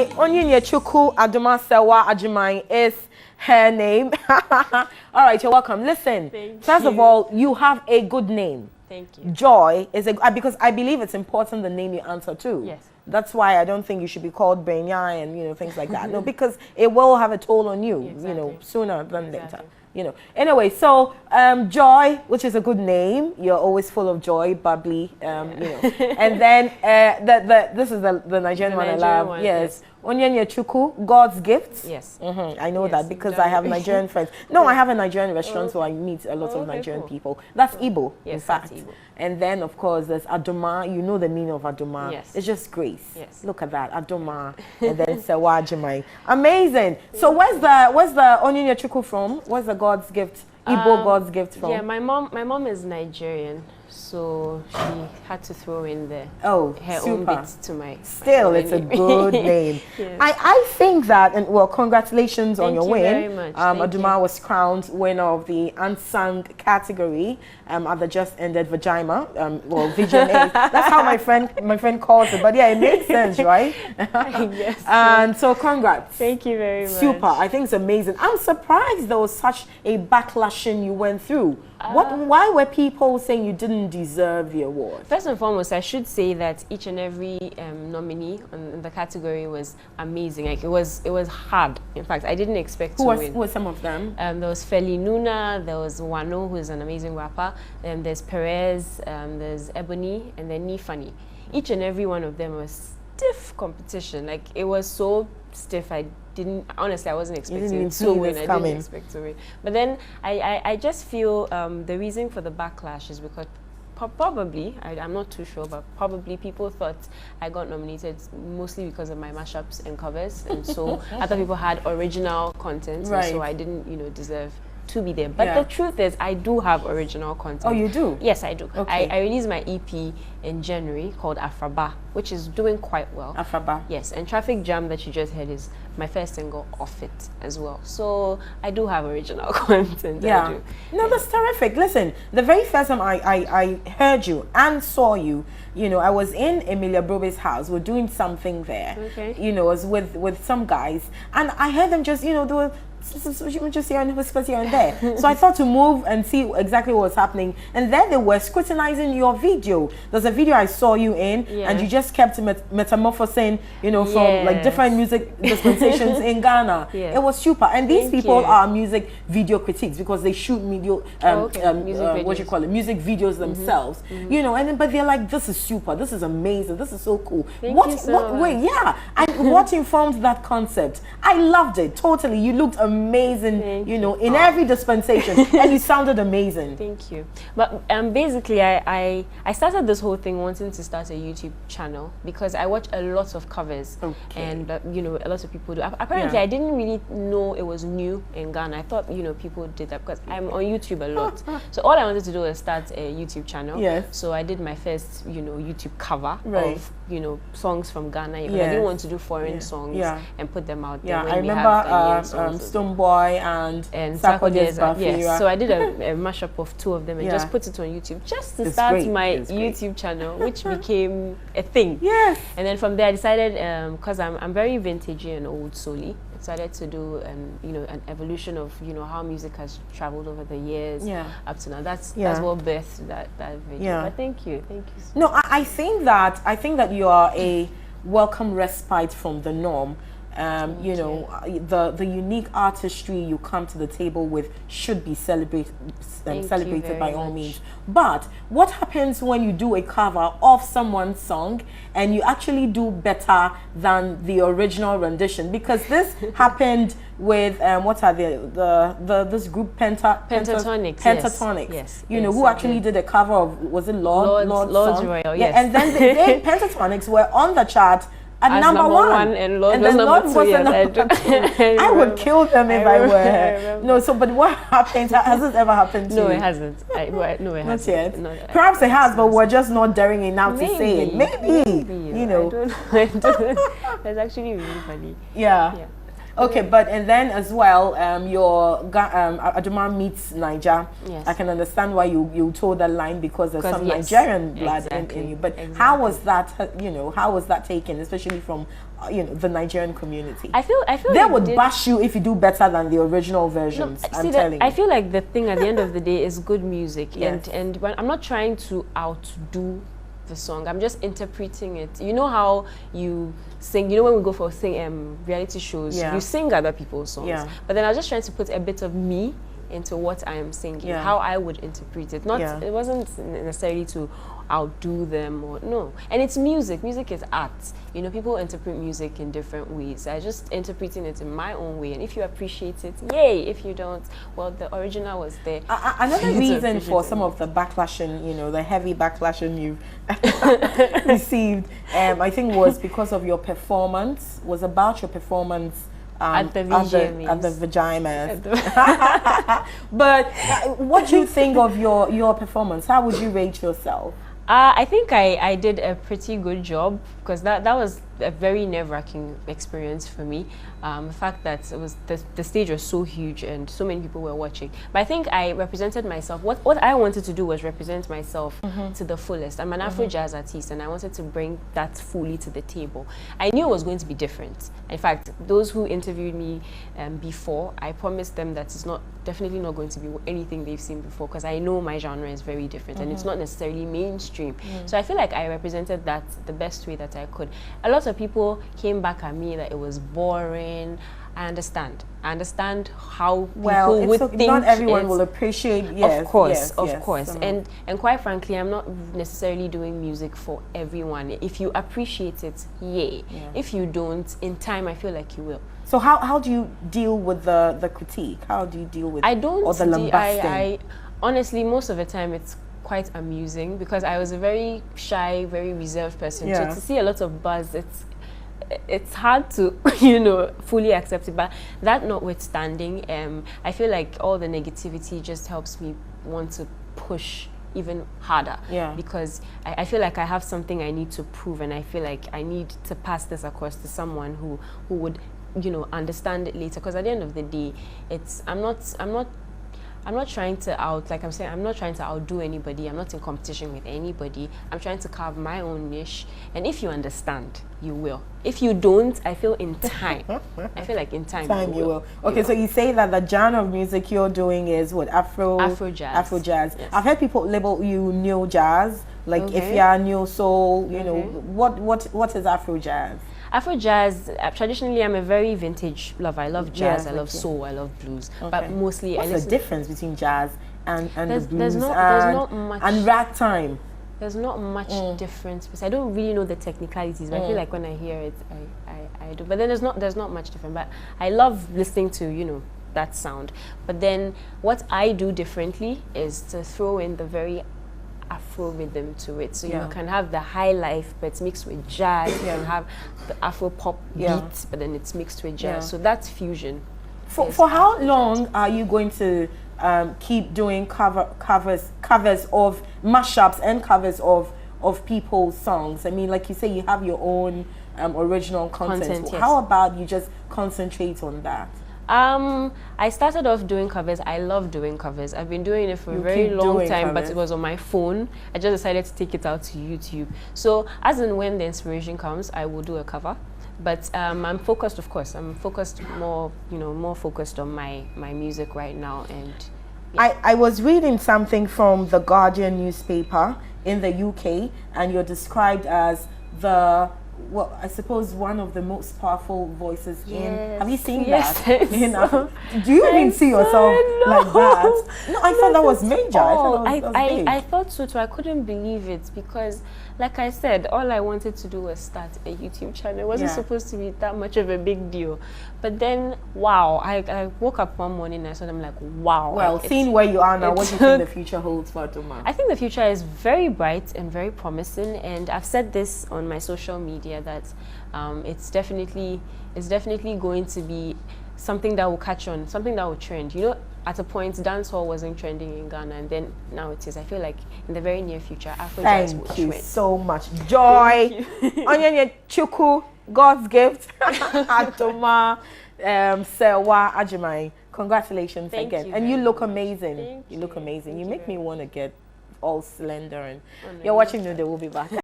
Onyinye Chuku Adoma Sewa Ajimai is her name. All right, you're welcome. Listen, first of all, you have a good name. Thank you. Joy is because I believe it's important the name you answer to. Yes. That's why I don't think you should be called Benya and things like that. No, because it will have a toll on you, Exactly. Sooner than later. Anyway, so Joy, which is a good name, you're always full of joy, bubbly, and then this is the Nigerian one I love. Yes. Onyinye Chuku, God's gifts. Yes. I know that because I have Nigerian friends. No, I have a Nigerian restaurant, so I meet a lot of Nigerian people. That's Igbo, in fact. That's Igbo. And then, of course, there's Adoma. You know the meaning of Adoma. Yes. It's just grace. Yes. Look at that, Adoma. And then Sewa Ajimai. Amazing. So where's the Onyinye Chuku from? Where's the God's gift? Igbo God's gift from? Yeah, my mom is Nigerian, so she had to throw in her own bits to my. Still, it's a good name. Yes. I think that, and well, congratulations on your win. Thank you very much. Adoma was crowned winner of the unsung category at the just ended VGMA. VGMA. That's how my friend calls it. But yeah, it makes sense, right? Yes. And so, congrats. Thank you very much. Super. I think it's amazing. I'm surprised there was such a backlash you went through. Why were people saying you didn't deserve the award? First and foremost, I should say that each and every nominee in the category was amazing. Like it was hard. In fact, I didn't expect to win. Who were some of them? There was Feli Nuna, there was Wano, who is an amazing rapper, and there's Perez, there's Ebony, and then Nifani. Each and every one of them was stiff competition. Like it was so stiff. Honestly, I wasn't expecting to win. I didn't expect to win. But then I just feel the reason for the backlash is because probably, I'm not too sure, but probably people thought I got nominated mostly because of my mashups and covers. And so other people had original content. Right. And so I didn't, deserve to be there. But the truth is, I do have original content. Oh, you do? Yes, I do. Okay. I released my EP in January called Afraba, which is doing quite well. Afraba. Yes, and Traffic Jam that you just heard is my first single off it as well. So I do have original content. Yeah. I do. No, that's terrific. Listen, the very first time I heard you and saw you, I was in Emilia Brobe's house. We're doing something there. Okay. It was with some guys, and I heard them just, do just here and whispers here and there. So I thought to move and see exactly what was happening. And then they were scrutinizing your video. There's a video I saw you in, and you just kept metamorphosing, from like different music dispensations in Ghana. Yeah. It was super. And these people are music video critiques because they shoot music videos themselves. But they're like, this is super, this is amazing, this is so cool. And what informed that concept? I loved it totally. You looked amazing, in every dispensation, and you sounded amazing. Thank you. But basically, I started this whole thing wanting to start a YouTube channel because I watch a lot of covers, and a lot of people do. Apparently, I didn't really know it was new in Ghana. I thought people did that because I'm on YouTube a lot. So all I wanted to do was start a YouTube channel. Yes. So I did my first YouTube cover of songs from Ghana. Because I didn't want to do foreign songs and put them out there. Yeah, I remember Stoneboy and Sarkodie's Buffy. Yes, so I did a mashup of two of them and just put it on YouTube just to start my YouTube channel, which became a thing. Yes. And then from there I decided, because I'm very vintagey and old soul-y, I decided to do an evolution of how music has traveled over the years up to now. That's what birthed that video. Yeah. But thank you so much. No, I think that you are a welcome respite from the norm. The unique artistry you come to the table with should be celebrated by all means. But what happens when you do a cover of someone's song and you actually do better than the original rendition? Because this happened with what are this group Pentatonics. Yes. Who actually did a cover of, was it Lord's Royal? Yes. And then Pentatonics were on the chart at number one, and Lord was number two. I would kill them if I were. No, but what happened? Has this ever happened to you? No, it hasn't. No, it hasn't. Not yet. No, perhaps it has, but we're just not daring enough to say it. Maybe. I don't know. That's actually really funny. Yeah. Okay, and then as well, your Adoma meets Niger. Yes. I can understand why you told that line because there's some Nigerian blood in you. But how was that? How was that taken, especially from you know, the Nigerian community? I feel they like would bash you if you do better than the original versions. I'm telling you. I feel like the thing at the end of the day is good music, Yes. and when I'm not trying to outdo the song, I'm just interpreting it. You know how you sing, you know when we go for reality shows, Yeah. you sing other people's songs, Yeah. but then I was just trying to put a bit of me into what I am singing, Yeah. how I would interpret it. Not, Yeah. it wasn't necessarily to outdo them, or no. And it's music. Music is art. You know, people interpret music in different ways. I just interpreting it in my own way, and if you appreciate it, yay. If you don't, well, the original was there. Another reason for some of the backlashing, you know, the heavy backlashing you've received, I think was because of your performance, was about your performance at the VGMA. At the VGMA. But what do you think of your performance? How would you rate yourself? I think I did a pretty good job, because that was a very nerve-wracking experience for me. The fact that it was the stage was so huge and so many people were watching. But I think I represented myself. What I wanted to do was represent myself to the fullest. I'm an Afro jazz artist, and I wanted to bring that fully to the table. I knew it was going to be different. In fact, those who interviewed me before, I promised them that it's definitely not going to be anything they've seen before, because I know my genre is very different and it's not necessarily mainstream. So I feel like I represented that the best way that I could. A lot of people came back at me that it was boring. I understand how people would think. Not everyone will appreciate. Yes, of course, yes, course. And quite frankly, I'm not necessarily doing music for everyone. If you appreciate it, yay. Yeah. If you don't, in time, I feel like you will. So how do you deal with the critique? How do you deal with I don't or the lambasting? Honestly, most of the time it's quite amusing, because I was a very shy, very reserved person. Yeah. So to see a lot of buzz, it's hard to, you know, fully accept it. But that notwithstanding, I feel like all the negativity just helps me want to push even harder. Yeah. Because I feel like I have something I need to prove, and I feel like I need to pass this across to someone who would, you know, understand it later. Because at the end of the day, I'm not trying to I'm not trying to outdo anybody. I'm not in competition with anybody. I'm trying to carve my own niche. And if you understand, you will. If you don't, I feel in time. I feel like in time you will. Okay, so you say that the genre of music you're doing is what? Afro jazz. Afro jazz. Yes. I've heard people label you neo jazz. Like if you're neo soul, you know, what is Afro jazz? Afro jazz, traditionally, I'm a very vintage lover. I love jazz, I love soul, I love blues. Okay. But mostly, what's the difference between jazz and the blues there's not much, and ragtime? There's not much difference, because I don't really know the technicalities. But I feel like when I hear it, I do. But then there's not much different. But I love listening to, you know, that sound. But then what I do differently is to throw in the very Afro rhythm to it, so you can have the high life, but it's mixed with jazz. You can have the Afro pop beat, but then it's mixed with jazz. So that's fusion. For how long are you going to keep doing covers of mashups and covers of people's songs? I mean, like you say, you have your own original content. Yes. How about you just concentrate on that? I started off doing covers. I love doing covers. I've been doing it for a very long time, but it was on my phone. I just decided to take it out to YouTube. So as and when the inspiration comes, I will do a cover. But I'm focused, of course. I'm focused more focused on my music right now. And I was reading something from the Guardian newspaper in the UK, and you're described as I suppose one of the most powerful voices in. Have you seen that? Do you even see yourself like that? No, I thought that was major. I thought so too. I couldn't believe it, because, like I said, all I wanted to do was start a YouTube channel. It wasn't supposed to be that much of a big deal. But then, wow, I woke up one morning and I saw them like, wow. Well, seeing where you are now, what do you think the future holds for Adoma? I think the future is very bright and very promising. And I've said this on my social media that it's definitely going to be something that will catch on, something that will trend. You know, at a point, dancehall wasn't trending in Ghana, and then now it is. I feel like in the very near future, Afro jazz will trend. Thank you so much. Joy, Onyanye Chuku, God's gift, Adoma, Sewa Ajimai. Congratulations again. And you look amazing. You look amazing. You make me want to get all slender. And you're watching NewDay. We'll be back.